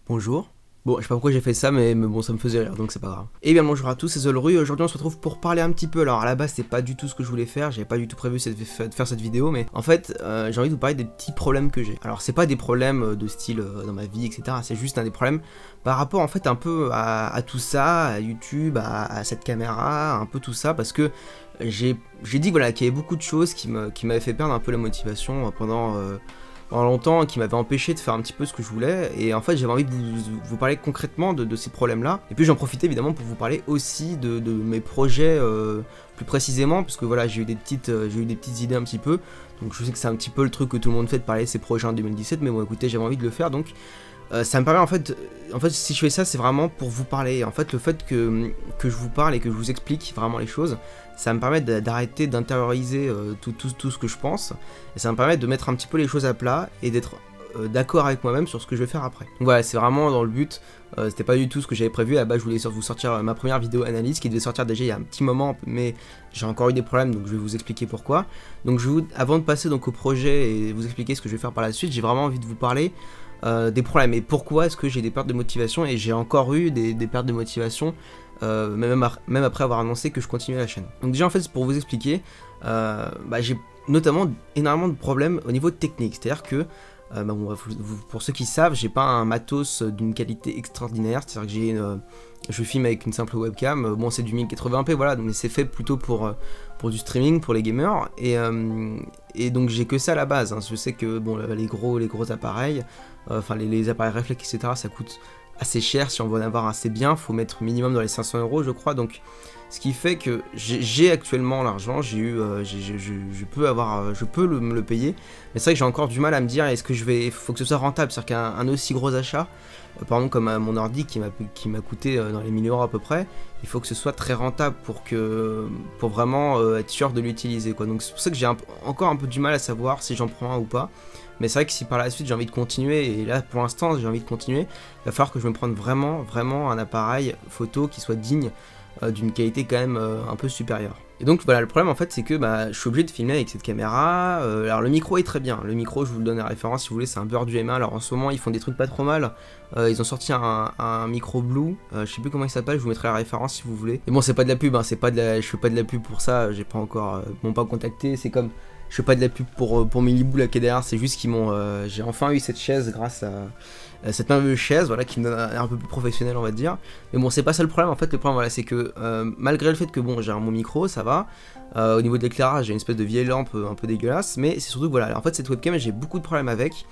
Bonjour. Bon, je sais pas pourquoi j'ai fait ça, mais bon, ça me faisait rire, donc c'est pas grave. Et bien bonjour à tous, c'est Zolru. Aujourd'hui on se retrouve pour parler un petit peu. Alors à la base c'est pas du tout ce que je voulais faire, j'avais pas du tout prévu de faire cette vidéo, mais en fait j'ai envie de vous parler des petits problèmes que j'ai. Alors c'est pas des problèmes de style dans ma vie, etc. C'est juste un des problèmes par rapport en fait un peu à tout ça, à YouTube, à cette caméra, un peu tout ça, parce que j'ai dit voilà, qu'il y avait beaucoup de choses qui m'avaient fait perdre un peu la motivation pendant longtemps, qui m'avait empêché de faire un petit peu ce que je voulais, et en fait j'avais envie de vous parler concrètement de ces problèmes là, et puis j'en profitais évidemment pour vous parler aussi de mes projets plus précisément, parce que voilà, j'ai eu des petites idées un petit peu, donc je sais que c'est un petit peu le truc que tout le monde fait de parler de ses projets en 2017, mais bon écoutez, j'avais envie de le faire, donc ça me permet en fait si je fais ça c'est vraiment pour vous parler, en fait le fait que je vous parle et que je vous explique vraiment les choses, ça me permet d'arrêter d'intérioriser tout ce que je pense, et ça me permet de mettre un petit peu les choses à plat et d'être d'accord avec moi-même sur ce que je vais faire après. Donc voilà, c'est vraiment dans le but, c'était pas du tout ce que j'avais prévu, à la base je voulais vous sortir ma première vidéo analyse qui devait sortir déjà il y a un petit moment, mais j'ai encore eu des problèmes donc je vais vous expliquer pourquoi. Donc avant de passer donc au projet et vous expliquer ce que je vais faire par la suite, j'ai vraiment envie de vous parler des problèmes et pourquoi est-ce que j'ai des pertes de motivation, et j'ai encore eu des pertes de motivation même après avoir annoncé que je continuais la chaîne. Donc déjà en fait pour vous expliquer, j'ai notamment énormément de problèmes au niveau technique, c'est-à-dire que bon, pour ceux qui savent, j'ai pas un matos d'une qualité extraordinaire, c'est-à-dire que je filme avec une simple webcam, bon c'est du 1080p voilà, mais c'est fait plutôt pour du streaming, pour les gamers, et donc j'ai que ça à la base, hein. Je sais que bon, les gros appareils, enfin les appareils réflex etc, ça coûte assez cher. Si on veut en avoir assez bien, faut mettre minimum dans les 500 € je crois, donc ce qui fait que j'ai actuellement l'argent, je peux me le payer, mais c'est vrai que j'ai encore du mal à me dire est-ce que faut que ce soit rentable, c'est-à-dire qu'un aussi gros achat, par exemple comme mon ordi qui m'a coûté dans les 1000 € à peu près, il faut que ce soit très rentable pour vraiment être sûr de l'utiliser quoi. Donc c'est pour ça que j'ai encore un peu du mal à savoir si j'en prends un ou pas. Mais c'est vrai que si par la suite j'ai envie de continuer, et là pour l'instant j'ai envie de continuer, il va falloir que je me prenne vraiment un appareil photo qui soit digne d'une qualité quand même un peu supérieure. Et donc voilà, le problème en fait c'est que je suis obligé de filmer avec cette caméra. Alors le micro est très bien, le micro je vous le donne à référence si vous voulez, c'est un Burde du M1, alors en ce moment ils font des trucs pas trop mal, ils ont sorti un micro Blue, je sais plus comment il s'appelle, je vous mettrai la référence si vous voulez. Mais bon c'est pas de la pub, hein, je fais pas de la pub pour ça, j'ai pas encore, m'ont pas contacté, c'est comme... Je fais pas de la pub pour Milibou là qui est derrière, c'est juste qu'ils m'ont... j'ai enfin eu cette chaise grâce à cette merveilleuse chaise, voilà, qui me donne un peu plus professionnel on va dire. Mais bon c'est pas ça le problème, en fait le problème voilà, c'est que malgré le fait que bon j'ai un bon micro, ça va, au niveau de l'éclairage j'ai une espèce de vieille lampe un peu dégueulasse, mais c'est surtout que voilà, en fait cette webcam j'ai beaucoup de problèmes avec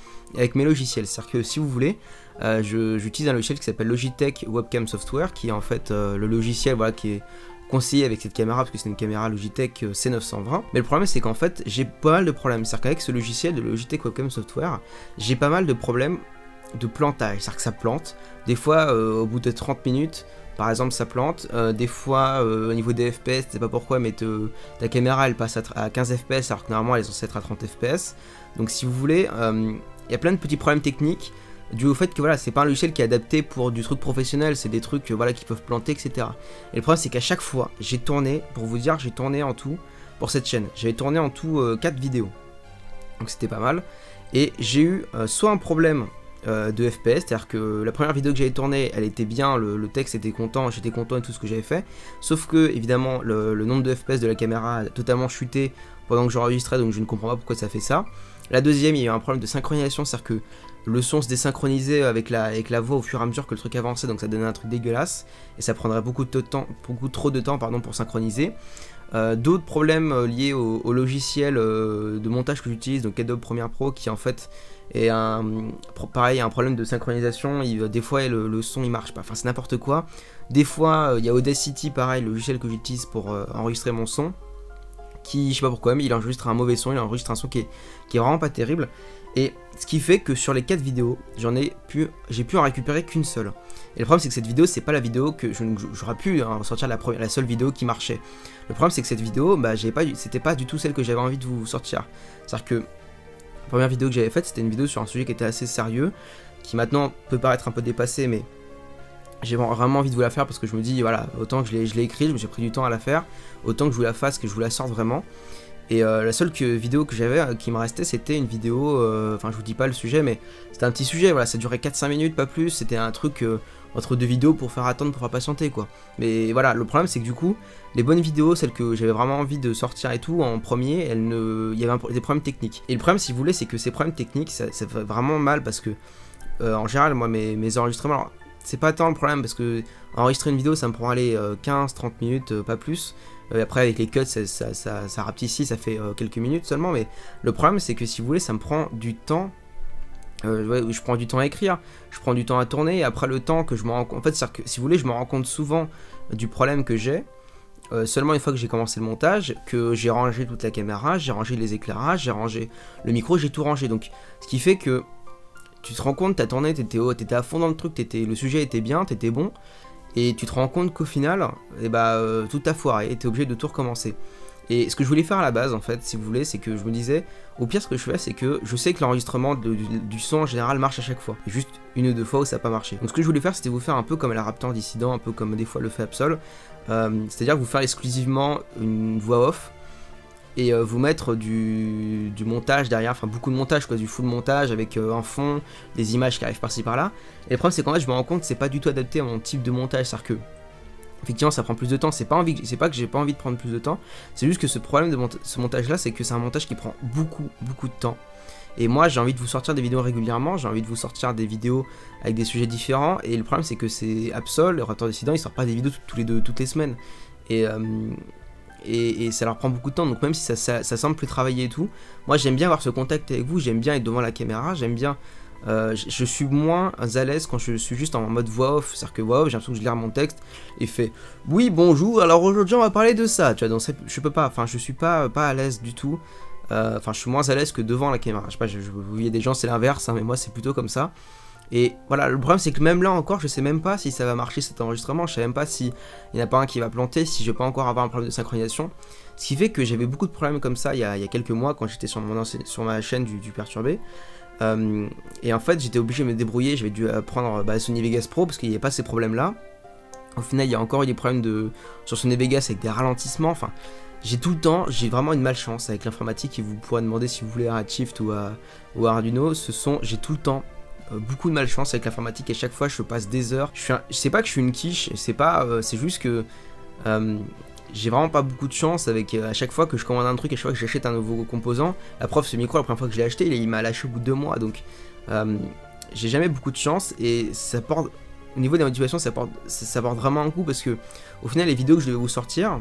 mes logiciels, c'est-à-dire que si vous voulez, j'utilise un logiciel qui s'appelle Logitech Webcam Software, qui est en fait le logiciel voilà, qui est conseillé avec cette caméra, parce que c'est une caméra Logitech C920, mais le problème c'est qu'en fait j'ai pas mal de problèmes, c'est-à-dire qu'avec ce logiciel de Logitech Webcam Software, j'ai pas mal de problèmes de plantage, c'est-à-dire que ça plante, des fois au bout de 30 minutes, par exemple ça plante, des fois au niveau des FPS, je sais pas pourquoi, mais ta caméra elle passe à 15 FPS alors que normalement elle est censée être à 30 FPS, donc si vous voulez, il y a plein de petits problèmes techniques, dû au fait que voilà, c'est pas un logiciel qui est adapté pour du truc professionnel, c'est des trucs voilà, qui peuvent planter, etc. Et le problème c'est qu'à chaque fois, j'ai tourné, pour vous dire, j'ai tourné en tout, pour cette chaîne, j'avais tourné en tout 4 vidéos, donc c'était pas mal, et j'ai eu soit un problème de FPS, c'est-à-dire que la première vidéo que j'avais tournée, elle était bien, le texte était content, j'étais content de tout ce que j'avais fait, sauf que évidemment le nombre de FPS de la caméra a totalement chuté pendant que j'enregistrais, donc je ne comprends pas pourquoi ça fait ça. La deuxième, il y a eu un problème de synchronisation, c'est-à-dire que le son se désynchronisait avec la voix au fur et à mesure que le truc avançait, donc ça donnait un truc dégueulasse, et ça prendrait beaucoup trop de temps pour synchroniser. D'autres problèmes liés au logiciel de montage que j'utilise, donc Adobe Premiere Pro, qui en fait est pareil, un problème de synchronisation, des fois le son il marche pas, enfin c'est n'importe quoi. Des fois il y a Audacity, pareil, le logiciel que j'utilise pour enregistrer mon son, qui, je sais pas pourquoi, mais il enregistre un mauvais son, il enregistre un son qui est vraiment pas terrible, et ce qui fait que sur les 4 vidéos, j'ai pu en récupérer qu'une seule. Et le problème c'est que cette vidéo, c'est pas la vidéo que j'aurais pu sortir la seule vidéo qui marchait. Le problème c'est que cette vidéo, c'était pas du tout celle que j'avais envie de vous sortir. C'est-à-dire que la première vidéo que j'avais faite, c'était une vidéo sur un sujet qui était assez sérieux, qui maintenant peut paraître un peu dépassé, mais j'ai vraiment envie de vous la faire parce que je me dis, voilà, autant que je l'ai écrit, je me suis pris du temps à la faire, autant que je vous la fasse, que je vous la sorte vraiment. Et la seule vidéo que j'avais qui me restait, c'était une vidéo, enfin je vous dis pas le sujet, mais c'était un petit sujet, voilà, ça durait 4-5 minutes, pas plus, c'était un truc entre deux vidéos pour faire attendre, pour faire patienter quoi. Mais voilà, le problème c'est que du coup, les bonnes vidéos, celles que j'avais vraiment envie de sortir et tout, en premier, il y avait des problèmes techniques. Et le problème si vous voulez, c'est que ces problèmes techniques, ça fait vraiment mal parce que, en général, moi mes enregistrements, alors, c'est pas tant le problème parce que enregistrer une vidéo ça me prend aller 15-30 minutes, pas plus. Après avec les cuts ça rapetit, ça fait quelques minutes seulement, mais le problème c'est que si vous voulez ça me prend du temps, je prends du temps à écrire, je prends du temps à tourner, et après le temps que je me rends compte, en fait c'est-à-dire que si vous voulez je me rends compte souvent du problème que j'ai, seulement une fois que j'ai commencé le montage, que j'ai rangé toute la caméra, j'ai rangé les éclairages, j'ai rangé le micro, j'ai tout rangé, donc ce qui fait que tu te rends compte, t'as tourné, t'étais à fond dans le truc, le sujet était bien, t'étais bon, et tu te rends compte qu'au final, tout a foiré, et t'es obligé de tout recommencer. Et ce que je voulais faire à la base, en fait, si vous voulez, c'est que je me disais, au pire, ce que je fais, c'est que je sais que l'enregistrement du son en général marche à chaque fois. Juste une ou deux fois où ça n'a pas marché. Donc ce que je voulais faire, c'était vous faire un peu comme la Raptor Dissident, un peu comme des fois le fait Absol, c'est-à-dire vous faire exclusivement une voix off, et vous mettre du montage derrière, enfin beaucoup de montage quoi, du full montage avec un fond, des images qui arrivent par-ci par-là. Et le problème c'est qu'en fait je me rends compte que c'est pas du tout adapté à mon type de montage, c'est-à-dire que effectivement ça prend plus de temps, c'est pas que j'ai pas envie de prendre plus de temps, c'est juste que ce problème de ce montage là, c'est que c'est un montage qui prend beaucoup de temps. Et moi j'ai envie de vous sortir des vidéos régulièrement, j'ai envie de vous sortir des vidéos avec des sujets différents, et le problème c'est que c'est Absol, le Raptor Dissident, il sort pas des vidéos toutes les semaines. Et ça leur prend beaucoup de temps, donc même si ça semble plus travaillé et tout, moi j'aime bien avoir ce contact avec vous, j'aime bien être devant la caméra, j'aime bien, je suis moins à l'aise quand je suis juste en mode voix off, c'est-à-dire que voix off, j'ai l'impression que je lis mon texte et fait oui bonjour, alors aujourd'hui on va parler de ça, tu vois, donc je peux pas, enfin je suis pas à l'aise du tout, enfin je suis moins à l'aise que devant la caméra, je sais pas, vous voyez des gens c'est l'inverse, hein, mais moi c'est plutôt comme ça. Et voilà, le problème c'est que même là encore, je sais même pas si ça va marcher cet enregistrement, je sais même pas si il n'y en a pas un qui va planter, si je vais pas encore avoir un problème de synchronisation. Ce qui fait que j'avais beaucoup de problèmes comme ça il y a quelques mois quand j'étais sur ma chaîne du Perturbé. Et en fait j'étais obligé de me débrouiller, j'avais dû prendre Sony Vegas Pro parce qu'il n'y avait pas ces problèmes là. Au final il y a encore eu des problèmes sur Sony Vegas avec des ralentissements, enfin j'ai tout le temps, j'ai vraiment une malchance avec l'informatique et vous pourrez demander si vous voulez à Redshift ou à Arduino, j'ai tout le temps beaucoup de malchance avec l'informatique et chaque fois je passe des heures, je sais pas que je suis une quiche, c'est juste que j'ai vraiment pas beaucoup de chance avec à chaque fois que je commande un truc et chaque fois que j'achète un nouveau composant, la preuve ce micro la première fois que je l'ai acheté il m'a lâché au bout de 2 mois, donc j'ai jamais beaucoup de chance et ça porte, au niveau des motivations ça porte vraiment un coup parce que au final les vidéos que je devais vous sortir,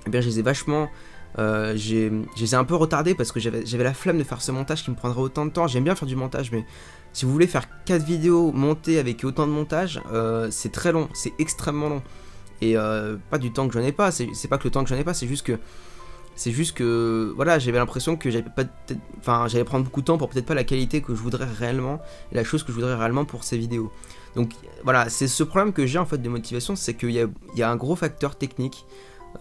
eh bien je les ai vachement je les ai un peu retardés parce que j'avais la flemme de faire ce montage qui me prendrait autant de temps. J'aime bien faire du montage, mais si vous voulez faire 4 vidéos montées avec autant de montage, c'est très long, c'est extrêmement long. Et pas du temps que j'en ai pas, c'est pas que le temps que j'en ai pas, c'est juste que voilà, j'avais l'impression que j'allais prendre beaucoup de temps pour peut-être pas la qualité que je voudrais réellement, et la chose que je voudrais réellement pour ces vidéos. Donc voilà, c'est ce problème que j'ai en fait de motivation, c'est qu'il y a un gros facteur technique.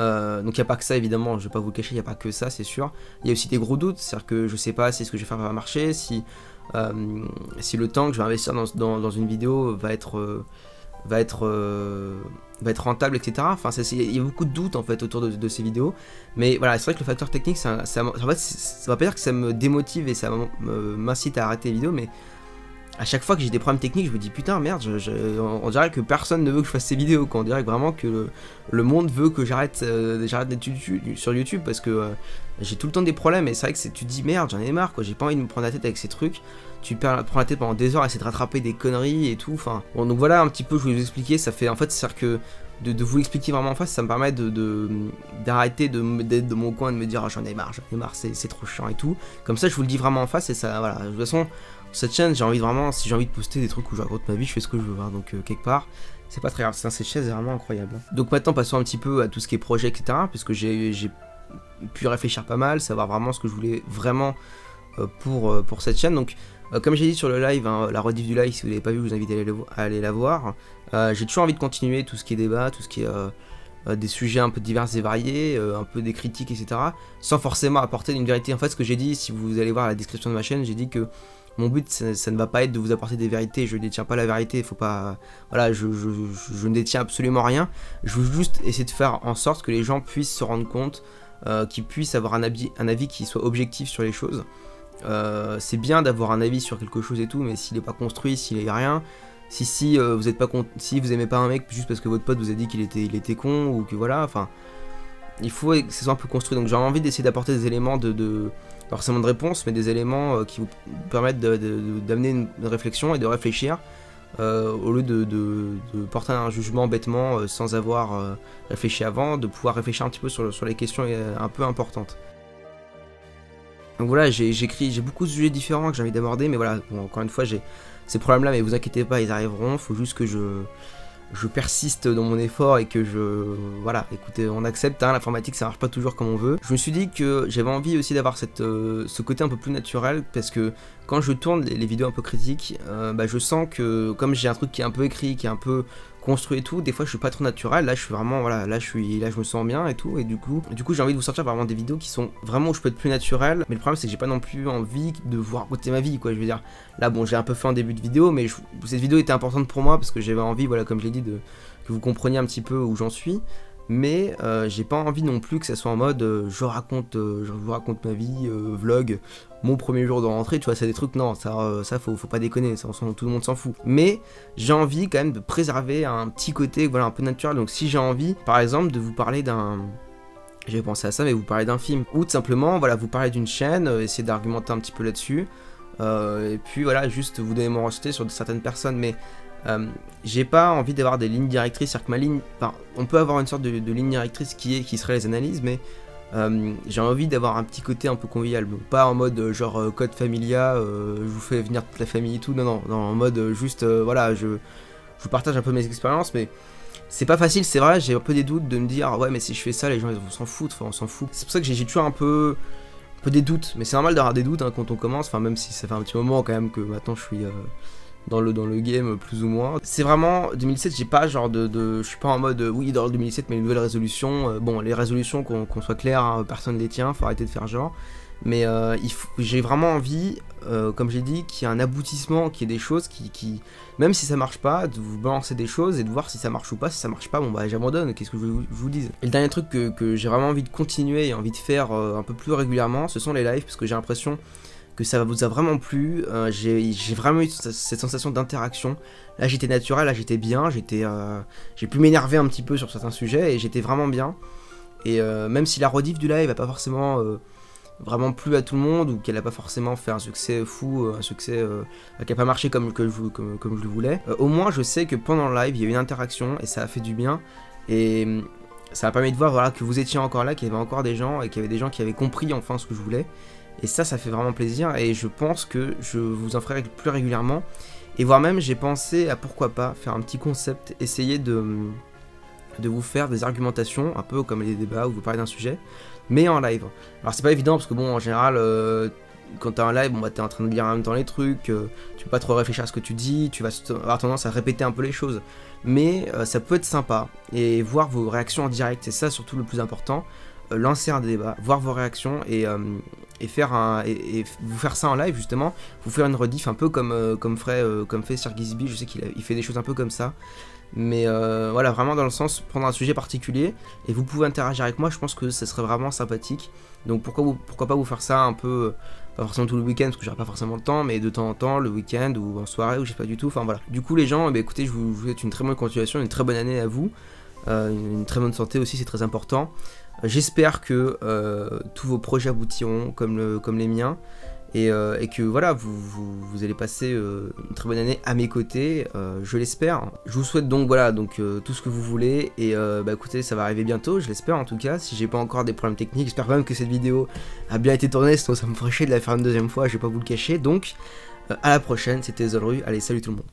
Donc il n'y a pas que ça évidemment, je vais pas vous le cacher, il n'y a pas que ça c'est sûr. Il y a aussi des gros doutes, c'est-à-dire que je sais pas si ce que je vais faire va marcher, si le temps que je vais investir dans une vidéo va être rentable, etc. Enfin il y a beaucoup de doutes en fait autour de ces vidéos. Mais voilà, c'est vrai que le facteur technique, en fait, ça va pas dire que ça me démotive et ça m'incite à arrêter les vidéos, mais à chaque fois que j'ai des problèmes techniques, je me dis putain merde, on dirait que personne ne veut que je fasse ces vidéos, quoi. On dirait vraiment que le monde veut que j'arrête d'être sur YouTube parce que j'ai tout le temps des problèmes et c'est vrai que tu te dis merde, j'en ai marre quoi, j'ai pas envie de me prendre la tête avec ces trucs, tu prends la tête pendant des heures à essayer de rattraper des conneries et tout, enfin bon, donc voilà un petit peu, je voulais vous expliquer, ça fait en fait, c'est-à-dire que de vous l'expliquer vraiment en face, ça me permet d'arrêter d'être de mon coin, de me dire oh, j'en ai marre, c'est trop chiant et tout, comme ça je vous le dis vraiment en face et ça, voilà, de toute façon cette chaîne, j'ai envie si j'ai envie de poster des trucs où je raconte ma vie, je fais ce que je veux, hein, donc quelque part, c'est pas très grave, cette chaîne est vraiment incroyable. Donc maintenant, passons un petit peu à tout ce qui est projet, etc., puisque j'ai pu réfléchir pas mal, savoir vraiment ce que je voulais vraiment pour cette chaîne. Donc, comme j'ai dit sur le live, hein, la rediff du live, si vous l'avez pas vu, je vous invite à aller la voir. J'ai toujours envie de continuer tout ce qui est débat, tout ce qui est des sujets un peu divers et variés, un peu des critiques, etc., sans forcément apporter une vérité. En fait, ce que j'ai dit, si vous allez voir la description de ma chaîne, j'ai dit que mon but, ça ne va pas être de vous apporter des vérités, je ne détiens pas la vérité, faut pas... Voilà, je ne détiens absolument rien, je veux juste essayer de faire en sorte que les gens puissent se rendre compte qui puisse avoir un avis qui soit objectif sur les choses. C'est bien d'avoir un avis sur quelque chose et tout, mais s'il n'est pas construit, s'il est rien, si vous aimez pas un mec juste parce que votre pote vous a dit qu'il était con, ou que voilà, enfin, il faut que ce soit un peu construit. Donc j'ai envie d'essayer d'apporter des éléments pas forcément de réponse, mais des éléments qui vous permettent d'amener une réflexion et de réfléchir, au lieu de porter un jugement bêtement sans avoir réfléchi avant, de pouvoir réfléchir un petit peu sur les questions un peu importantes. Donc voilà, j'ai beaucoup de sujets différents que j'ai envie d'aborder, mais voilà, bon, encore une fois, j'ai ces problèmes là, mais vous inquiétez pas, ils arriveront, faut juste que je persiste dans mon effort et que voilà, écoutez, on accepte, hein, l'informatique ça marche pas toujours comme on veut. Je me suis dit que j'avais envie aussi d'avoir ce côté un peu plus naturel, parce que quand je tourne les vidéos un peu critiques, je sens que comme j'ai un truc qui est un peu écrit, qui est un peu construit et tout, des fois je suis pas trop naturel, là je suis vraiment, voilà, là je me sens bien et tout, et du coup j'ai envie de vous sortir vraiment des vidéos qui sont vraiment où je peux être plus naturel, mais le problème c'est que j'ai pas non plus envie de vous raconter ma vie, quoi, je veux dire, là bon, j'ai un peu fait en début de vidéo, mais cette vidéo était importante pour moi, parce que j'avais envie, voilà, comme je l'ai dit, que vous compreniez un petit peu où j'en suis, mais j'ai pas envie non plus que ça soit en mode je vous raconte ma vie, vlog, mon premier jour de rentrée, tu vois, c'est des trucs, non, ça faut pas déconner, tout le monde s'en fout. Mais j'ai envie quand même de préserver un petit côté, voilà, un peu naturel. Donc si j'ai envie, par exemple, de vous parler j'avais pensé à ça, mais vous parler d'un film, ou tout simplement, voilà, vous parler d'une chaîne, essayer d'argumenter un petit peu là-dessus, et puis voilà, juste vous donner mon ressenti sur certaines personnes, mais j'ai pas envie d'avoir des lignes directrices, c'est-à-dire que ma ligne, enfin, on peut avoir une sorte de ligne directrice qui serait les analyses, mais j'ai envie d'avoir un petit côté un peu convivial, donc pas en mode genre code familia, je vous fais venir toute la famille et tout, non, en mode juste, voilà, je vous partage un peu mes expériences, mais c'est pas facile, c'est vrai, j'ai un peu des doutes de me dire, ouais, mais si je fais ça, les gens ils vont s'en foutre, enfin on s'en fout. C'est pour ça que j'ai toujours un peu des doutes, mais c'est normal d'avoir des doutes, hein, quand on commence, enfin même si ça fait un petit moment quand même que maintenant je suis dans le game plus ou moins. C'est vraiment 2007, j'ai pas genre je suis pas en mode oui dans le 2007 mais une nouvelle résolution, bon les résolutions qu'on soit clair, hein, personne les tient, faut arrêter de faire genre, mais j'ai vraiment envie, comme j'ai dit, qu'il y ait un aboutissement, qu'il y ait des choses qui même si ça marche pas, de vous balancer des choses et de voir si ça marche ou pas. Si ça marche pas, bon bah j'abandonne, qu'est-ce que je vous dise. Et le dernier truc que j'ai vraiment envie de continuer et envie de faire un peu plus régulièrement, ce sont les lives, parce que j'ai l'impression que ça vous a vraiment plu, j'ai vraiment eu cette sensation d'interaction. Là j'étais naturel, là j'étais bien, j'ai pu m'énerver un petit peu sur certains sujets et j'étais vraiment bien. Et même si la rediff du live n'a pas forcément vraiment plu à tout le monde, ou qu'elle n'a pas forcément fait un succès fou, un succès qui n'a pas marché comme je le voulais, au moins je sais que pendant le live il y a eu une interaction et ça a fait du bien. Et ça m'a permis de voir, voilà, que vous étiez encore là, qu'il y avait encore des gens, et qu'il y avait des gens qui avaient compris enfin ce que je voulais. Et ça fait vraiment plaisir, et je pense que je vous en ferai plus régulièrement. Et voire même, j'ai pensé à pourquoi pas faire un petit concept, essayer de vous faire des argumentations, un peu comme les débats où vous parlez d'un sujet, mais en live. Alors c'est pas évident, parce que bon, en général, quand t'es en live, bon, bah, t'es en train de lire en même temps les trucs, tu peux pas trop réfléchir à ce que tu dis, tu vas avoir tendance à répéter un peu les choses. Mais ça peut être sympa, et voir vos réactions en direct, c'est ça surtout le plus important. Lancer un débat, voir vos réactions et vous faire ça en live, justement, vous faire une rediff un peu comme fait Sir Gizby. Je sais qu'il fait des choses un peu comme ça, mais voilà, vraiment dans le sens prendre un sujet particulier et vous pouvez interagir avec moi. Je pense que ça serait vraiment sympathique, donc pourquoi pas vous faire ça un peu, pas forcément tout le week-end parce que j'aurai pas forcément le temps, mais de temps en temps, le week-end ou en soirée, ou je sais pas du tout, enfin voilà. Du coup les gens, écoutez, je vous souhaite une très bonne continuation, une très bonne année à vous, une très bonne santé aussi, c'est très important. J'espère que tous vos projets aboutiront comme les miens, et que voilà, vous allez passer une très bonne année à mes côtés, je l'espère. Je vous souhaite donc voilà, tout ce que vous voulez, et écoutez, ça va arriver bientôt, je l'espère en tout cas, si j'ai pas encore des problèmes techniques. J'espère quand même que cette vidéo a bien été tournée, sinon ça me ferait chier de la faire une deuxième fois, je vais pas vous le cacher. Donc à la prochaine, c'était Zolru, allez salut tout le monde.